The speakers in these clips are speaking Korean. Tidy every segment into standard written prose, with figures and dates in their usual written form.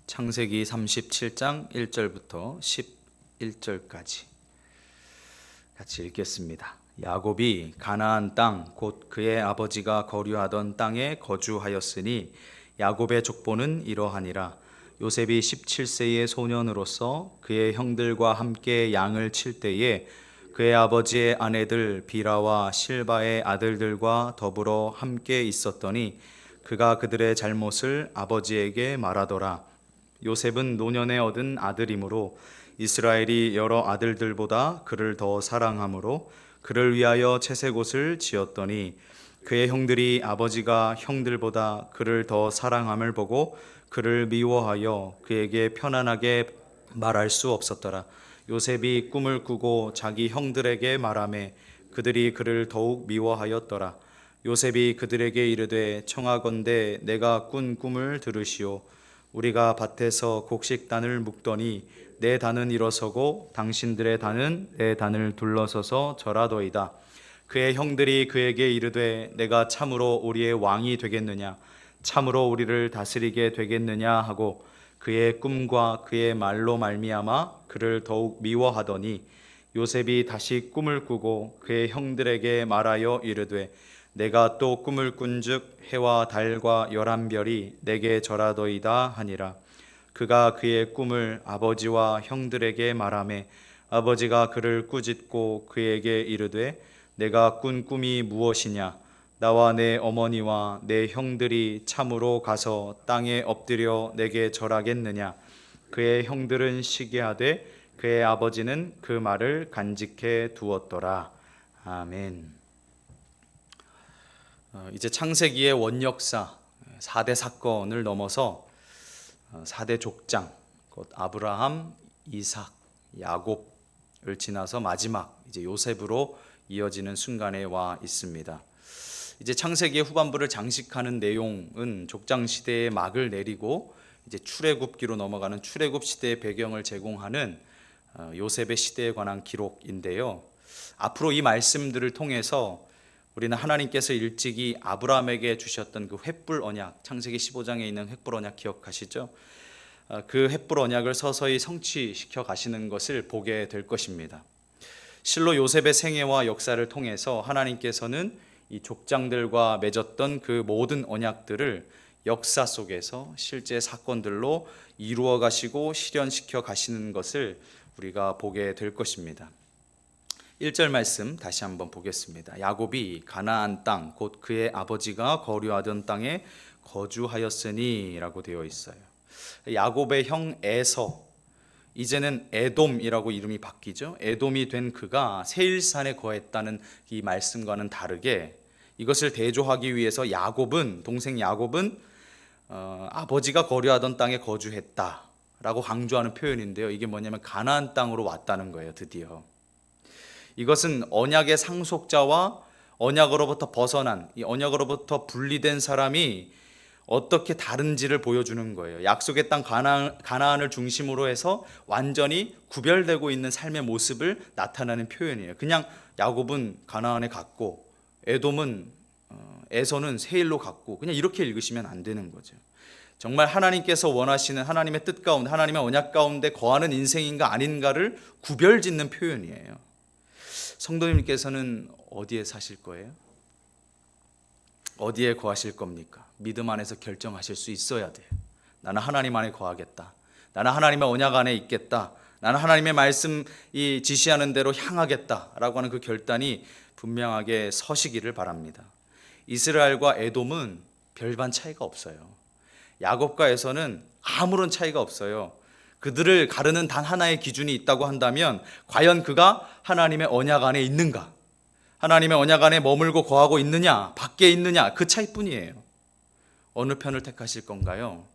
창세기 37장 1절부터 11절까지 같이 읽겠습니다. 야곱이 가나안 땅 곧 그의 아버지가 거류하던 땅에 거주하였으니 야곱의 족보는 이러하니라. 요셉이 17세의 소년으로서 그의 형들과 함께 양을 칠 때에 그의 아버지의 아내들 비라와 실바의 아들들과 더불어 함께 있었더니 그가 그들의 잘못을 아버지에게 말하더라. 요셉은 노년에 얻은 아들이므로 이스라엘이 여러 아들들보다 그를 더 사랑하므로 그를 위하여 채색옷을 지었더니 그의 형들이 아버지가 형들보다 그를 더 사랑함을 보고 그를 미워하여 그에게 편안하게 말할 수 없었더라. 요셉이 꿈을 꾸고 자기 형들에게 말하매 그들이 그를 더욱 미워하였더라. 요셉이 그들에게 이르되 청하건대 내가 꾼 꿈을 들으시오. 우리가 밭에서 곡식단을 묶더니 내 단은 일어서고 당신들의 단은 내 단을 둘러서서 절하더이다. 그의 형들이 그에게 이르되 내가 참으로 우리의 왕이 되겠느냐, 참으로 우리를 다스리게 되겠느냐 하고 그의 꿈과 그의 말로 말미암아 그를 더욱 미워하더니 요셉이 다시 꿈을 꾸고 그의 형들에게 말하여 이르되 내가 또 꿈을 꾼즉 해와 달과 11별이 내게 절하더이다 하니라. 그가 그의 꿈을 아버지와 형들에게 말하매 아버지가 그를 꾸짖고 그에게 이르되 내가 꾼 꿈이 무엇이냐, 나와 내 어머니와 내 형들이 참으로 가서 땅에 엎드려 내게 절하겠느냐. 그의 형들은 시기하되 그의 아버지는 그 말을 간직해 두었더라. 아멘. 이제 창세기의 원역사 4대 사건을 넘어서 4대 족장, 곧 아브라함, 이삭, 야곱을 지나서 마지막 이제 요셉으로 이어지는 순간에 와 있습니다. 이제 창세기의 후반부를 장식하는 내용은 족장 시대의 막을 내리고 이제 출애굽기로 넘어가는 출애굽 시대의 배경을 제공하는 요셉의 시대에 관한 기록인데요. 앞으로 이 말씀들을 통해서 우리는 하나님께서 일찍이 아브라함에게 주셨던 그 횃불 언약, 창세기 15장에 있는 횃불 언약 기억하시죠? 그 횃불 언약을 서서히 성취시켜 가시는 것을 보게 될 것입니다. 실로 요셉의 생애와 역사를 통해서 하나님께서는 이 족장들과 맺었던 그 모든 언약들을 역사 속에서 실제 사건들로 이루어 가시고 실현시켜 가시는 것을 우리가 보게 될 것입니다. 1절 말씀 다시 한번 보겠습니다. 야곱이 가나안 땅 곧 그의 아버지가 거류하던 땅에 거주하였으니 라고 되어 있어요. 야곱의 형 에서, 이제는 에돔이라고 이름이 바뀌죠. 에돔이 된 그가 세일산에 거했다는 이 말씀과는 다르게 이것을 대조하기 위해서 야곱은, 동생 야곱은 아버지가 거류하던 땅에 거주했다라고 강조하는 표현인데요. 이게 뭐냐면 가나안 땅으로 왔다는 거예요. 드디어 이것은 언약의 상속자와 언약으로부터 벗어난, 이 언약으로부터 분리된 사람이 어떻게 다른지를 보여주는 거예요. 약속의 땅 가나안을 중심으로 해서 완전히 구별되고 있는 삶의 모습을 나타내는 표현이에요. 그냥 야곱은 가나안에 갔고 에서는 세일로 갔고 그냥 이렇게 읽으시면 안 되는 거죠. 정말 하나님께서 원하시는 하나님의 뜻 가운데, 하나님의 언약 가운데 거하는 인생인가 아닌가를 구별짓는 표현이에요. 성도님께서는 어디에 사실 거예요? 어디에 거하실 겁니까? 믿음 안에서 결정하실 수 있어야 돼요. 나는 하나님 안에 거하겠다. 나는 하나님의 언약 안에 있겠다. 나는 하나님의 말씀이 지시하는 대로 향하겠다라고 하는 그 결단이 분명하게 서시기를 바랍니다. 이스라엘과 에돔은 별반 차이가 없어요. 야곱과 에서는 아무런 차이가 없어요. 그들을 가르는 단 하나의 기준이 있다고 한다면 과연 그가 하나님의 언약 안에 있는가? 하나님의 언약 안에 머물고 거하고 있느냐? 밖에 있느냐? 그 차이뿐이에요. 어느 편을 택하실 건가요?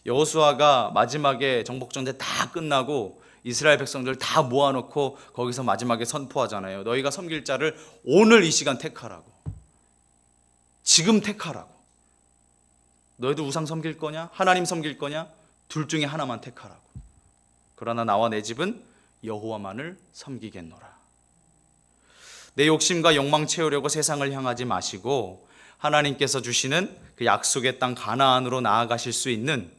여호수아가 마지막에 정복전쟁 다 끝나고 이스라엘 백성들 다 모아놓고 거기서 마지막에 선포하잖아요. 너희가 섬길 자를 오늘 이 시간 택하라고. 지금 택하라고. 너희들 우상 섬길 거냐? 하나님 섬길 거냐? 둘 중에 하나만 택하라고. 그러나 나와 내 집은 여호와만을 섬기겠노라. 내 욕심과 욕망 채우려고 세상을 향하지 마시고 하나님께서 주시는 그 약속의 땅 가나안으로 나아가실 수 있는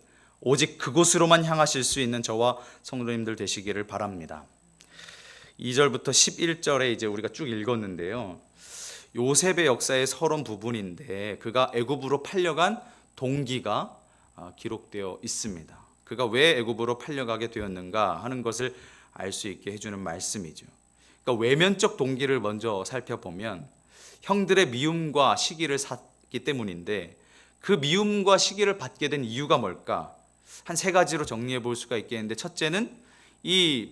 오직 그곳으로만 향하실 수 있는 저와 성도님들 되시기를 바랍니다. 2절부터 11절에 이제 우리가 쭉 읽었는데요. 요셉의 역사의 서론 부분인데 그가 애굽으로 팔려간 동기가 기록되어 있습니다. 그가 왜 애굽으로 팔려가게 되었는가 하는 것을 알 수 있게 해주는 말씀이죠. 그러니까 외면적 동기를 먼저 살펴보면 형들의 미움과 시기를 샀기 때문인데 그 미움과 시기를 받게 된 이유가 뭘까? 한 세 가지로 정리해 볼 수가 있겠는데 첫째는 이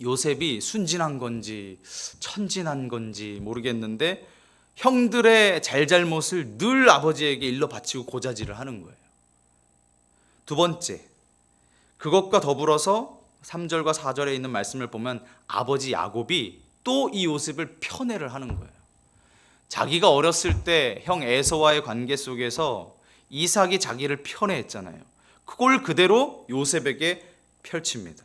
요셉이 순진한 건지 천진한 건지 모르겠는데 형들의 잘잘못을 늘 아버지에게 일러 바치고 고자질을 하는 거예요. 두 번째, 그것과 더불어서 3절과 4절에 있는 말씀을 보면 아버지 야곱이 또 이 요셉을 편애를 하는 거예요. 자기가 어렸을 때 형 에서와의 관계 속에서 이삭이 자기를 편애했잖아요. 그걸 그대로 요셉에게 펼칩니다.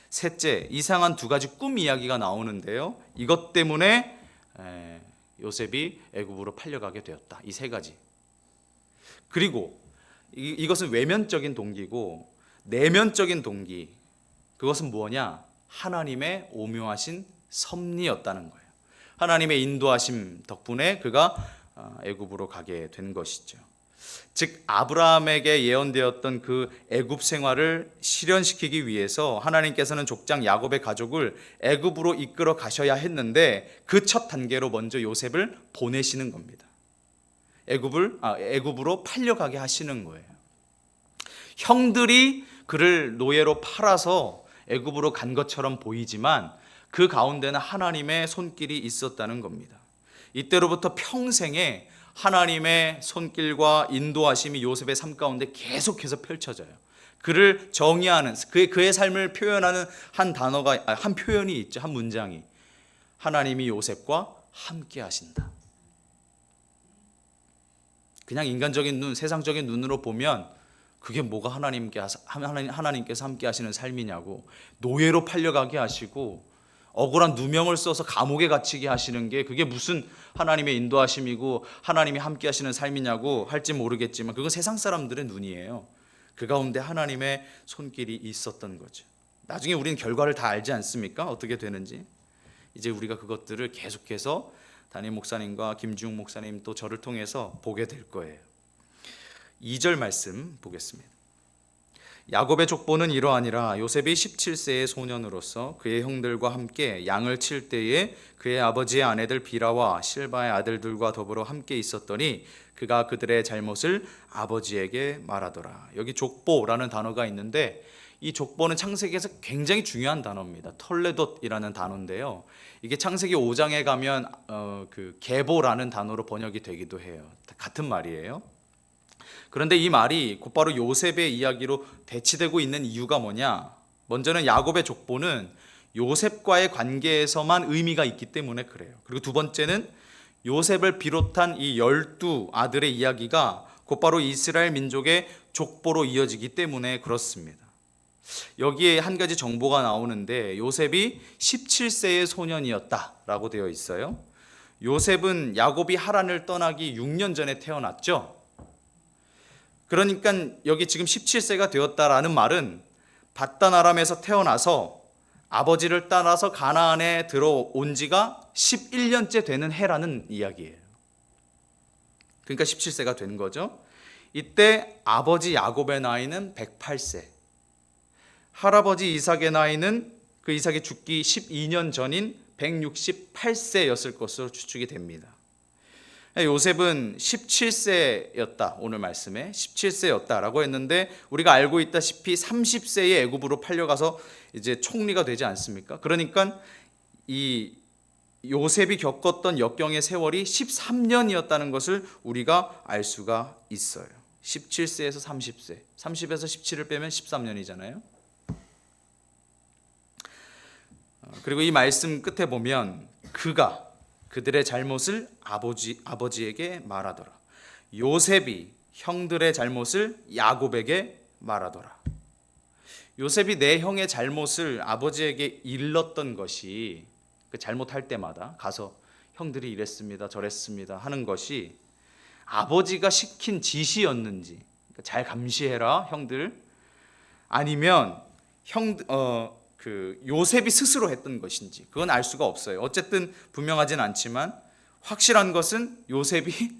셋째, 이상한 두 가지 꿈 이야기가 나오는데요. 이것 때문에 요셉이 애굽으로 팔려가게 되었다. 이 세 가지. 그리고 이것은 외면적인 동기고 내면적인 동기, 그것은 뭐냐? 하나님의 오묘하신 섭리였다는 거예요. 하나님의 인도하심 덕분에 그가 애굽으로 가게 된 것이죠. 즉 아브라함에게 예언되었던 그 애굽 생활을 실현시키기 위해서 하나님께서는 족장 야곱의 가족을 애굽으로 이끌어 가셔야 했는데 그 첫 단계로 먼저 요셉을 보내시는 겁니다. 애굽으로 팔려가게 하시는 거예요. 형들이 그를 노예로 팔아서 애굽으로 간 것처럼 보이지만 그 가운데는 하나님의 손길이 있었다는 겁니다. 이때로부터 평생에 하나님의 손길과 인도하심이 요셉의 삶 가운데 계속해서 펼쳐져요. 그를 정의하는 그의 삶을 표현하는 한 표현이 있죠. 한 문장이 하나님이 요셉과 함께 하신다. 그냥 인간적인 눈, 세상적인 눈으로 보면 그게 뭐가 하나님께서 함께 하시는 삶이냐고. 노예로 팔려가게 하시고 억울한 누명을 써서 감옥에 갇히게 하시는 게 그게 무슨 하나님의 인도하심이고 하나님이 함께 하시는 삶이냐고 할지 모르겠지만 그건 세상 사람들의 눈이에요. 그 가운데 하나님의 손길이 있었던 거죠. 나중에 우리는 결과를 다 알지 않습니까? 어떻게 되는지. 이제 우리가 그것들을 계속해서 담임 목사님과 김지웅 목사님 또 저를 통해서 보게 될 거예요. 2절 말씀 보겠습니다. 야곱의 족보는 이러하니라. 요셉이 17세의 소년으로서 그의 형들과 함께 양을 칠 때에 그의 아버지의 아내들 비라와 실바의 아들들과 더불어 함께 있었더니 그가 그들의 잘못을 아버지에게 말하더라. 여기 족보라는 단어가 있는데 이 족보는 창세기에서 굉장히 중요한 단어입니다. 털레돗이라는 단어인데요. 이게 창세기 5장에 가면 그 계보라는 단어로 번역이 되기도 해요. 같은 말이에요. 그런데 이 말이 곧바로 요셉의 이야기로 대치되고 있는 이유가 뭐냐? 먼저는 야곱의 족보는 요셉과의 관계에서만 의미가 있기 때문에 그래요. 그리고 두 번째는 요셉을 비롯한 이 12아들의 이야기가 곧바로 이스라엘 민족의 족보로 이어지기 때문에 그렇습니다. 여기에 한 가지 정보가 나오는데 요셉이 17세의 소년이었다라고 되어 있어요. 요셉은 야곱이 하란을 떠나기 6년 전에 태어났죠. 그러니까 여기 지금 17세가 되었다라는 말은 밧단 아람에서 태어나서 아버지를 따라서 가나안에 들어온 지가 11년째 되는 해라는 이야기예요. 그러니까 17세가 된 거죠. 이때 아버지 야곱의 나이는 108세, 할아버지 이삭의 나이는 그 이삭이 죽기 12년 전인 168세였을 것으로 추측이 됩니다. 요셉은 17세였다. 오늘 말씀에 17세였다라고 했는데 우리가 알고 있다시피 30세에 애굽으로 팔려가서 이제 총리가 되지 않습니까? 그러니까 이 요셉이 겪었던 역경의 세월이 13년이었다는 것을 우리가 알 수가 있어요. 17세에서 30세, 30에서 17을 빼면 13년이잖아요. 그리고 이 말씀 끝에 보면 그들의 잘못을 아버지에게 말하더라. 요셉이 형들의 잘못을 야곱에게 말하더라. 요셉이 내 형의 잘못을 아버지에게 일렀던 것이 그 잘못할 때마다 가서 형들이 이랬습니다, 저랬습니다 하는 것이 아버지가 시킨 지시였는지 잘 감시해라 형들, 아니면 요셉이 스스로 했던 것인지 그건 알 수가 없어요. 어쨌든 분명하진 않지만 확실한 것은 요셉이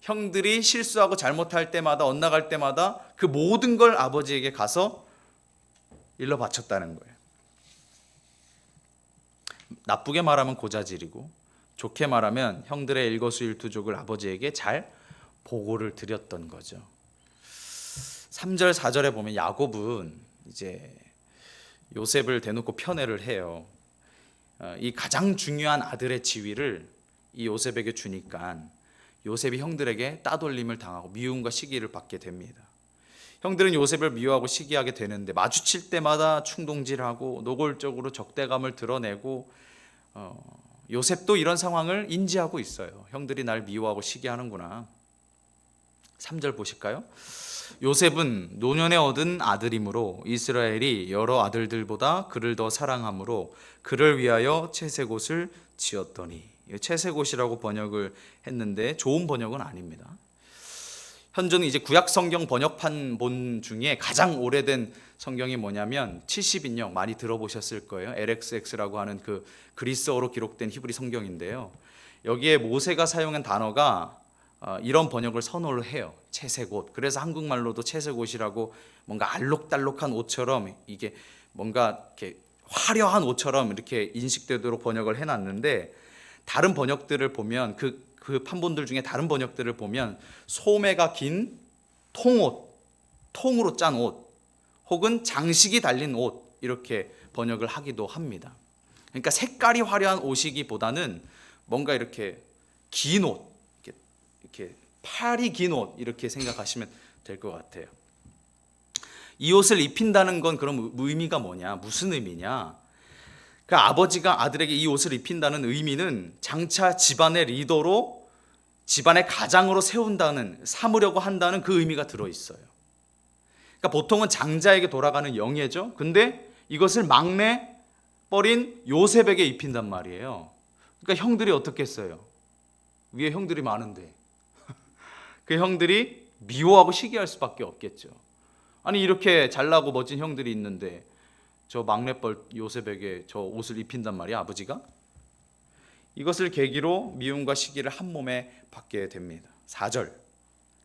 형들이 실수하고 잘못할 때마다 엇나갈 때마다 그 모든 걸 아버지에게 가서 일러 바쳤다는 거예요. 나쁘게 말하면 고자질이고 좋게 말하면 형들의 일거수일투족을 아버지에게 잘 보고를 드렸던 거죠. 3절 4절에 보면 야곱은 이제 요셉을 대놓고 편애를 해요. 이 가장 중요한 아들의 지위를 이 요셉에게 주니까 요셉이 형들에게 따돌림을 당하고 미움과 시기를 받게 됩니다. 형들은 요셉을 미워하고 시기하게 되는데 마주칠 때마다 충동질하고 노골적으로 적대감을 드러내고 요셉도 이런 상황을 인지하고 있어요. 형들이 날 미워하고 시기하는구나. 3절 보실까요? 요셉은 노년에 얻은 아들이므로 이스라엘이 여러 아들들보다 그를 더 사랑하므로 그를 위하여 채색옷을 지었더니, 채색옷이라고 번역을 했는데 좋은 번역은 아닙니다. 현존 이제 구약 성경 번역판 본 중에 가장 오래된 성경이 뭐냐면 70인역 많이 들어보셨을 거예요. LXX라고 하는 그 그리스어로 기록된 히브리 성경인데요. 여기에 모세가 사용한 단어가 이런 번역을 선호를 해요. 채색옷. 그래서 한국말로도 채색옷이라고 뭔가 알록달록한 옷처럼 이게 뭔가 이렇게 화려한 옷처럼 이렇게 인식되도록 번역을 해놨는데 다른 번역들을 보면 그 판본들 중에 다른 번역들을 보면 소매가 긴 통옷, 통으로 짠 옷, 혹은 장식이 달린 옷 이렇게 번역을 하기도 합니다. 그러니까 색깔이 화려한 옷이기보다는 뭔가 이렇게 긴 옷, 이렇게 팔이 긴 옷 이렇게 생각하시면 될 것 같아요. 이 옷을 입힌다는 건 그럼 의미가 뭐냐? 무슨 의미냐? 그 아버지가 아들에게 이 옷을 입힌다는 의미는 장차 집안의 리더로 집안의 가장으로 삼으려고 한다는 그 의미가 들어있어요. 그러니까 보통은 장자에게 돌아가는 영예죠. 근데 이것을 막내 뻘인 요셉에게 입힌단 말이에요. 그러니까 형들이 어떻게 했어요? 위에 형들이 많은데 그 형들이 미워하고 시기할 수밖에 없겠죠. 아니 이렇게 잘나고 멋진 형들이 있는데 저 막내뻘 요셉에게 저 옷을 입힌단 말이야 아버지가. 이것을 계기로 미움과 시기를 한 몸에 받게 됩니다. 4절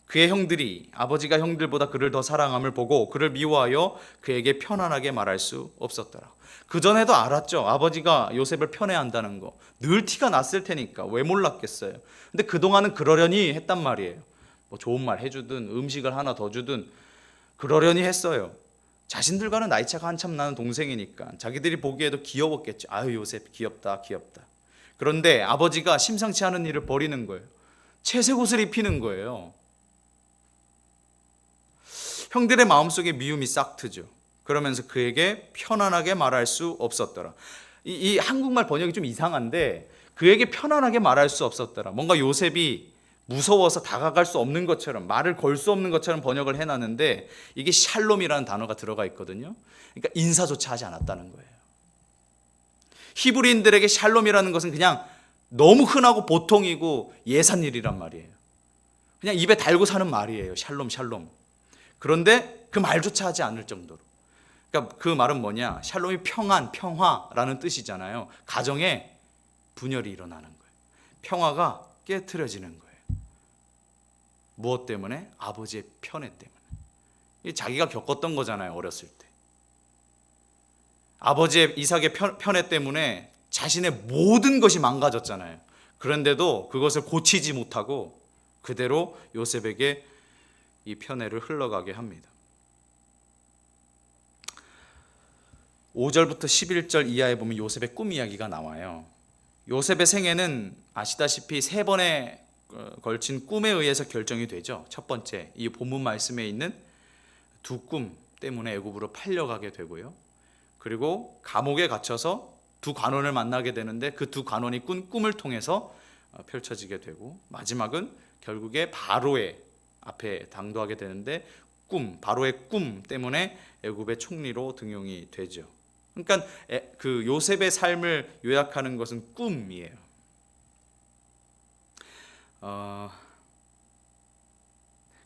그의 형들이 아버지가 형들보다 그를 더 사랑함을 보고 그를 미워하여 그에게 편안하게 말할 수 없었더라. 그전에도 알았죠. 아버지가 요셉을 편애한다는 거. 늘 티가 났을 테니까 왜 몰랐겠어요. 근데 그동안은 그러려니 했단 말이에요. 뭐 좋은 말 해주든 음식을 하나 더 주든 그러려니 했어요. 자신들과는 나이차가 한참 나는 동생이니까 자기들이 보기에도 귀여웠겠죠. 아유 요셉 귀엽다 귀엽다. 그런데 아버지가 심상치 않은 일을 벌이는 거예요. 채색옷을 입히는 거예요. 형들의 마음속에 미움이 싹 트죠. 그러면서 그에게 편안하게 말할 수 없었더라. 이 한국말 번역이 좀 이상한데 그에게 편안하게 말할 수 없었더라. 뭔가 요셉이 무서워서 다가갈 수 없는 것처럼 말을 걸 수 없는 것처럼 번역을 해놨는데 이게 샬롬이라는 단어가 들어가 있거든요. 그러니까 인사조차 하지 않았다는 거예요. 히브리인들에게 샬롬이라는 것은 그냥 너무 흔하고 보통이고 예산 일이란 말이에요. 그냥 입에 달고 사는 말이에요. 샬롬 샬롬. 그런데 그 말조차 하지 않을 정도로. 그러니까 그 말은 뭐냐? 샬롬이 평안, 평화라는 뜻이잖아요. 가정에 분열이 일어나는 거예요. 평화가 깨트려지는 거예요. 무엇 때문에? 아버지의 편애 때문에. 자기가 겪었던 거잖아요. 어렸을 때. 아버지의 이삭의 편애 때문에 자신의 모든 것이 망가졌잖아요. 그런데도 그것을 고치지 못하고 그대로 요셉에게 이 편애를 흘러가게 합니다. 5절부터 11절 이하에 보면 요셉의 꿈 이야기가 나와요. 요셉의 생애는 아시다시피 3번에 걸친 꿈에 의해서 결정이 되죠. 첫 번째, 이 본문 말씀에 있는 2꿈 때문에 애굽으로 팔려가게 되고요. 그리고 감옥에 갇혀서 2 관원을 만나게 되는데 그 2 관원이 꾼 꿈을 통해서 펼쳐지게 되고 마지막은 결국에 바로의 앞에 당도하게 되는데 바로의 꿈 때문에 애굽의 총리로 등용이 되죠. 그러니까 그 요셉의 삶을 요약하는 것은 꿈이에요.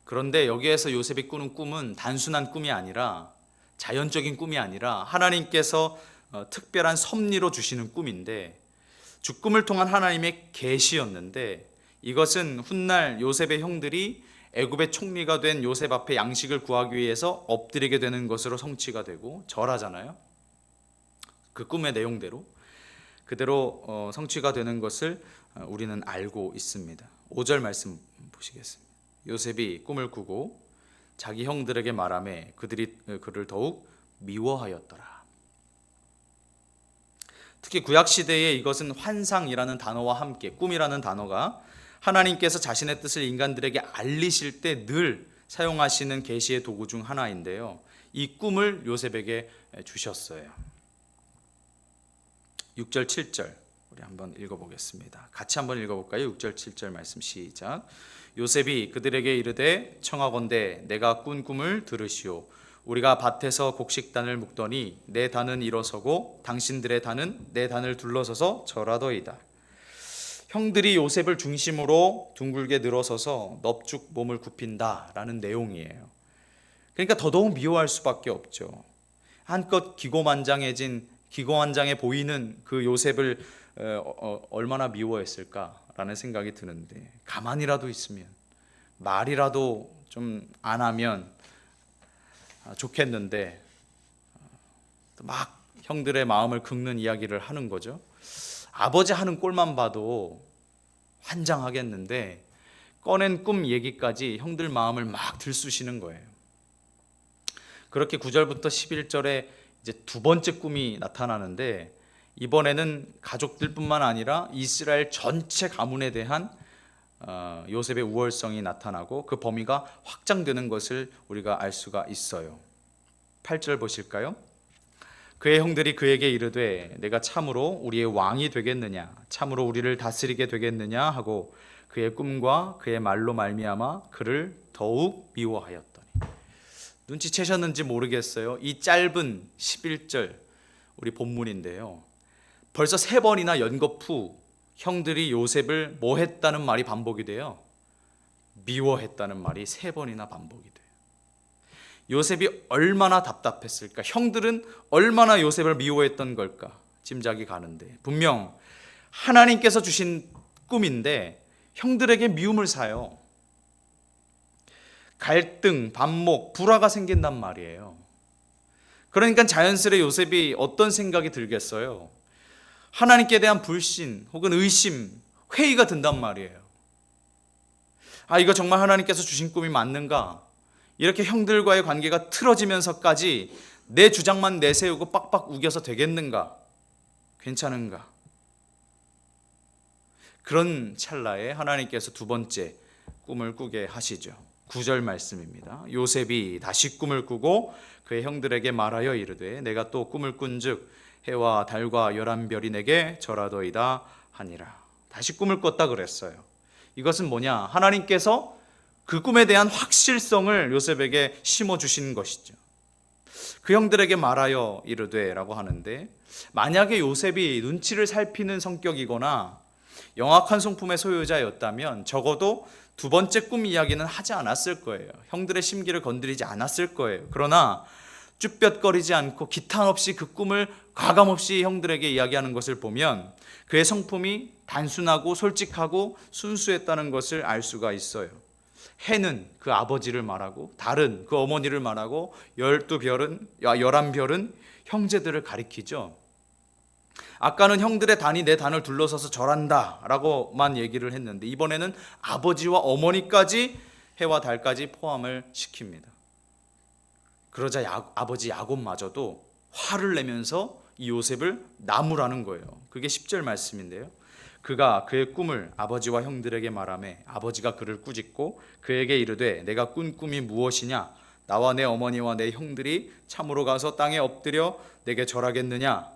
그런데 여기에서 요셉이 꾸는 꿈은 단순한 꿈이 아니라 자연적인 꿈이 아니라 하나님께서 특별한 섭리로 주시는 꿈인데, 죽음을 통한 하나님의 계시였는데, 이것은 훗날 요셉의 형들이 애굽의 총리가 된 요셉 앞에 양식을 구하기 위해서 엎드리게 되는 것으로 성취가 되고 절하잖아요. 그 꿈의 내용대로 그대로 성취가 되는 것을 우리는 알고 있습니다. 5절 말씀 보시겠습니다. 요셉이 꿈을 꾸고 자기 형들에게 말하매 그들이 그를 더욱 미워하였더라. 특히 구약 시대에 이것은 환상이라는 단어와 함께, 꿈이라는 단어가 하나님께서 자신의 뜻을 인간들에게 알리실 때 늘 사용하시는 계시의 도구 중 하나인데요, 이 꿈을 요셉에게 주셨어요. 6절 7절 우리 한번 읽어보겠습니다. 같이 한번 읽어볼까요? 6절 7절 말씀 시작. 요셉이 그들에게 이르되 청하건대 내가 꾼 꿈을 들으시오. 우리가 밭에서 곡식단을 묶더니 내 단은 일어서고 당신들의 단은 내 단을 둘러서서 절하더이다. 형들이 요셉을 중심으로 둥글게 늘어서서 넙죽 몸을 굽힌다라는 내용이에요. 그러니까 더더욱 미워할 수밖에 없죠. 한껏 기고만장해 보이는 그 요셉을 얼마나 미워했을까라는 생각이 드는데, 가만히라도 있으면, 말이라도 좀 안 하면 좋겠는데 막 형들의 마음을 긁는 이야기를 하는 거죠. 아버지 하는 꼴만 봐도 환장하겠는데 꺼낸 꿈 얘기까지 형들 마음을 막 들쑤시는 거예요. 그렇게 9절부터 11절에 이제 두 번째 꿈이 나타나는데, 이번에는 가족들뿐만 아니라 이스라엘 전체 가문에 대한 요셉의 우월성이 나타나고 그 범위가 확장되는 것을 우리가 알 수가 있어요. 8절 보실까요? 그의 형들이 그에게 이르되 내가 참으로 우리의 왕이 되겠느냐, 참으로 우리를 다스리게 되겠느냐 하고 그의 꿈과 그의 말로 말미암아 그를 더욱 미워하였더니. 눈치채셨는지 모르겠어요. 이 짧은 11절 우리 본문인데요, 벌써 3번이나 연거푸 형들이 요셉을 뭐 했다는 말이 반복이 돼요. 미워했다는 말이 3번이나 반복이 돼요. 요셉이 얼마나 답답했을까? 형들은 얼마나 요셉을 미워했던 걸까? 짐작이 가는데, 분명 하나님께서 주신 꿈인데 형들에게 미움을 사요. 갈등, 반목, 불화가 생긴단 말이에요. 그러니까 자연스레 요셉이 어떤 생각이 들겠어요? 하나님께 대한 불신 혹은 의심, 회의가 든단 말이에요. 아, 이거 정말 하나님께서 주신 꿈이 맞는가? 이렇게 형들과의 관계가 틀어지면서까지 내 주장만 내세우고 빡빡 우겨서 되겠는가? 괜찮은가? 그런 찰나에 하나님께서 두 번째 꿈을 꾸게 하시죠. 9절 말씀입니다. 요셉이 다시 꿈을 꾸고 그의 형들에게 말하여 이르되 내가 또 꿈을 꾼즉 해와 달과 11별이 내게 절하더이다 하니라. 다시 꿈을 꿨다 그랬어요. 이것은 뭐냐? 하나님께서 그 꿈에 대한 확실성을 요셉에게 심어주신 것이죠. 그 형들에게 말하여 이르되 라고 하는데, 만약에 요셉이 눈치를 살피는 성격이거나 영악한 성품의 소유자였다면 적어도 두 번째 꿈 이야기는 하지 않았을 거예요. 형들의 심기를 건드리지 않았을 거예요. 그러나 쭈뼛거리지 않고 기탄 없이 그 꿈을 과감없이 형들에게 이야기하는 것을 보면 그의 성품이 단순하고 솔직하고 순수했다는 것을 알 수가 있어요. 해는 그 아버지를 말하고 달은 그 어머니를 말하고 12별은 11별은 형제들을 가리키죠. 아까는 형들의 단이 내 단을 둘러서서 절한다 라고만 얘기를 했는데, 이번에는 아버지와 어머니까지 해와 달까지 포함을 시킵니다. 그러자 아버지 야곱마저도 화를 내면서 이 요셉을 나무라는 거예요. 그게 10절 말씀인데요, 그가 그의 꿈을 아버지와 형들에게 말하며 아버지가 그를 꾸짖고 그에게 이르되 내가 꾼 꿈이 무엇이냐? 나와 내 어머니와 내 형들이 참으로 가서 땅에 엎드려 내게 절하겠느냐?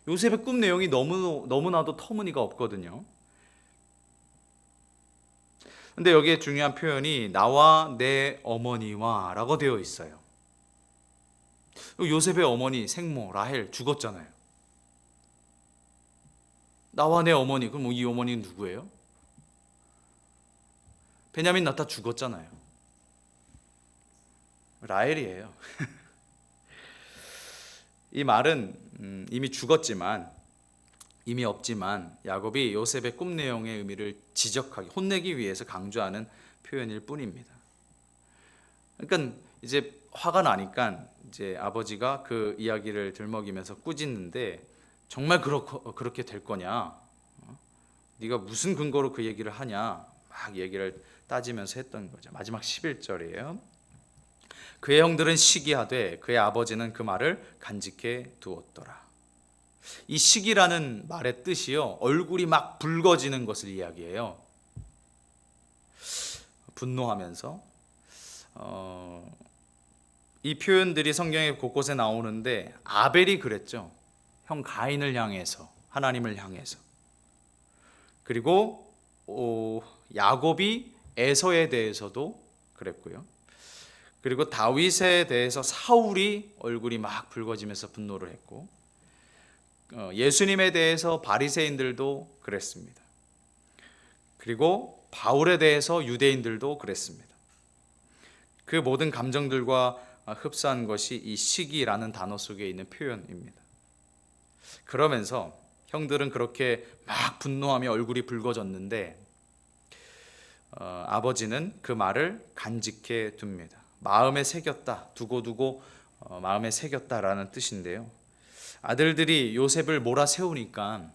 요셉의 꿈 내용이 너무나도 터무니가 없거든요. 근데 여기에 중요한 표현이 나와 내 어머니와 라고 되어 있어요. 요셉의 어머니 생모 라헬 죽었잖아요. 나와 내 어머니, 그럼 이 어머니는 누구예요? 베냐민 낳다 죽었잖아요. 라헬이에요. 이 말은 이미 죽었지만 이미 없지만 야곱이 요셉의 꿈 내용의 의미를 지적하기, 혼내기 위해서 강조하는 표현일 뿐입니다. 그러니까 이제 화가 나니까 이제 아버지가 그 이야기를 들먹이면서 꾸짖는데 정말 그렇게 될 거냐? 네가 무슨 근거로 그 얘기를 하냐? 막 얘기를 따지면서 했던 거죠. 마지막 11절이에요. 그의 형들은 시기하되 그의 아버지는 그 말을 간직해 두었더라. 이 시기라는 말의 뜻이요, 얼굴이 막 붉어지는 것을 이야기해요. 분노하면서. 이 표현들이 성경에 곳곳에 나오는데 아벨이 그랬죠. 형 가인을 향해서, 하나님을 향해서. 그리고 야곱이 에서에 대해서도 그랬고요. 그리고 다윗에 대해서 사울이 얼굴이 막 붉어지면서 분노를 했고, 예수님에 대해서 바리새인들도 그랬습니다. 그리고 바울에 대해서 유대인들도 그랬습니다. 그 모든 감정들과 흡사한 것이 이 시기라는 단어 속에 있는 표현입니다. 그러면서 형들은 그렇게 막 분노하며 얼굴이 붉어졌는데 아버지는 그 말을 간직해 둡니다. 마음에 새겼다, 두고두고 마음에 새겼다라는 뜻인데요. 아들들이 요셉을 몰아세우니까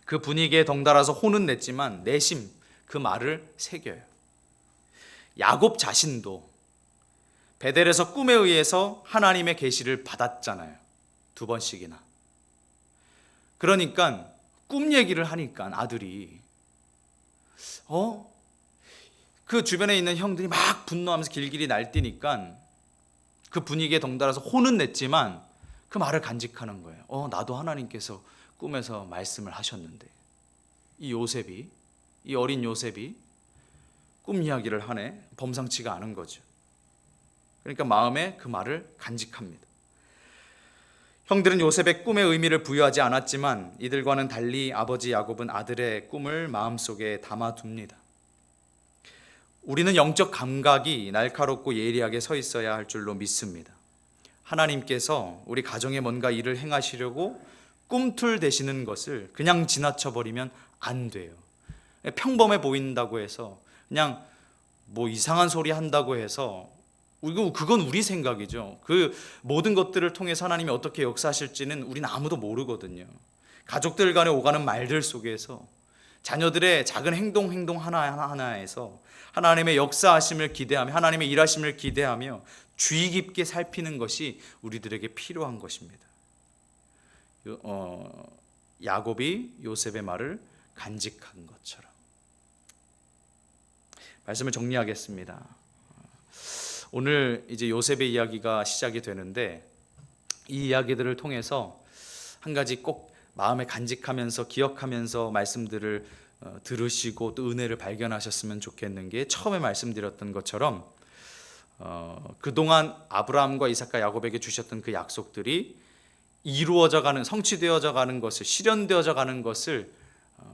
그 분위기에 덩달아서 혼은 냈지만 내심 그 말을 새겨요. 야곱 자신도 베델에서 꿈에 의해서 하나님의 계시를 받았잖아요. 2번씩이나. 그러니까 꿈 얘기를 하니까 아들이 그 주변에 있는 형들이 막 분노하면서 길길이 날뛰니까 그 분위기에 덩달아서 혼은 냈지만 그 말을 간직하는 거예요. 나도 하나님께서 꿈에서 말씀을 하셨는데 이 어린 요셉이 꿈 이야기를 하네. 범상치가 않은 거죠. 그러니까 마음에 그 말을 간직합니다. 형들은 요셉의 꿈의 의미를 부여하지 않았지만 이들과는 달리 아버지 야곱은 아들의 꿈을 마음속에 담아둡니다. 우리는 영적 감각이 날카롭고 예리하게 서 있어야 할 줄로 믿습니다. 하나님께서 우리 가정에 뭔가 일을 행하시려고 꿈틀대시는 것을 그냥 지나쳐버리면 안 돼요. 평범해 보인다고 해서 그냥 뭐 이상한 소리 한다고 해서 그건 우리 생각이죠. 그 모든 것들을 통해서 하나님이 어떻게 역사하실지는 우리는 아무도 모르거든요. 가족들 간에 오가는 말들 속에서 자녀들의 작은 행동 하나하나에서 하나님의 역사하심을 기대하며 하나님의 일하심을 기대하며 주의 깊게 살피는 것이 우리들에게 필요한 것입니다. 야곱이 요셉의 말을 간직한 것처럼. 말씀을 정리하겠습니다. 오늘 이제 요셉의 이야기가 시작이 되는데 이 이야기들을 통해서 한 가지 꼭 마음에 간직하면서 기억하면서 말씀들을 들으시고 또 은혜를 발견하셨으면 좋겠는 게 처음에 말씀드렸던 것처럼 그동안 아브라함과 이삭과 야곱에게 주셨던 그 약속들이 이루어져 가는, 성취되어져 가는 것을, 실현되어져 가는 것을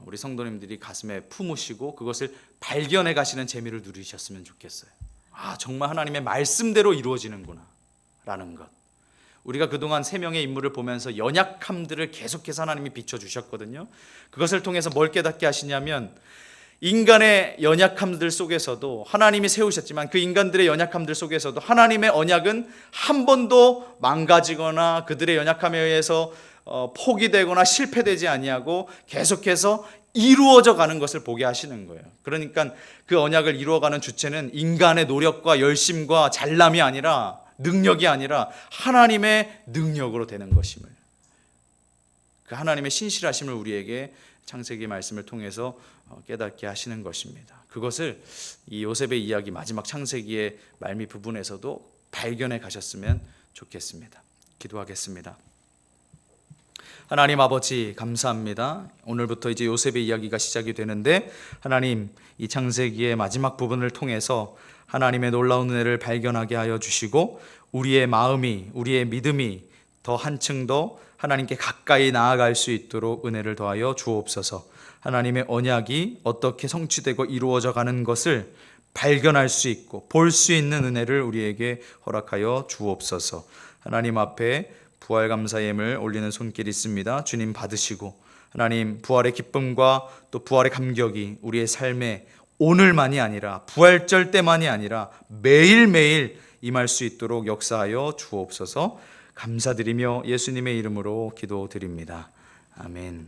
우리 성도님들이 가슴에 품으시고 그것을 발견해 가시는 재미를 누리셨으면 좋겠어요. 정말 하나님의 말씀대로 이루어지는구나 라는 것. 우리가 그동안 세 명의 인물을 보면서 연약함들을 계속해서 하나님이 비춰주셨거든요. 그것을 통해서 뭘 깨닫게 하시냐면 인간의 연약함들 속에서도 하나님이 세우셨지만 그 인간들의 연약함들 속에서도 하나님의 언약은 한 번도 망가지거나 그들의 연약함에 의해서 포기되거나 실패되지 아니하고 계속해서 이루어져 가는 것을 보게 하시는 거예요. 그러니까 그 언약을 이루어가는 주체는 인간의 노력과 열심과 잘남이 아니라, 능력이 아니라 하나님의 능력으로 되는 것임을, 그 하나님의 신실하심을 우리에게 창세기 말씀을 통해서 깨닫게 하시는 것입니다. 그것을 이 요셉의 이야기 마지막 창세기의 말미 부분에서도 발견해 가셨으면 좋겠습니다. 기도하겠습니다. 하나님 아버지 감사합니다. 오늘부터 이제 요셉의 이야기가 시작이 되는데 하나님, 이 창세기의 마지막 부분을 통해서 하나님의 놀라운 은혜를 발견하게 하여 주시고 우리의 마음이, 우리의 믿음이 더 한층 더 하나님께 가까이 나아갈 수 있도록 은혜를 더하여 주옵소서. 하나님의 언약이 어떻게 성취되고 이루어져 가는 것을 발견할 수 있고 볼 수 있는 은혜를 우리에게 허락하여 주옵소서. 하나님 앞에 부활 감사 예물 올리는 손길이 있습니다. 주님 받으시고 하나님 부활의 기쁨과 또 부활의 감격이 우리의 삶에 오늘만이 아니라 부활절 때만이 아니라 매일매일 임할 수 있도록 역사하여 주옵소서. 감사드리며 예수님의 이름으로 기도드립니다. 아멘.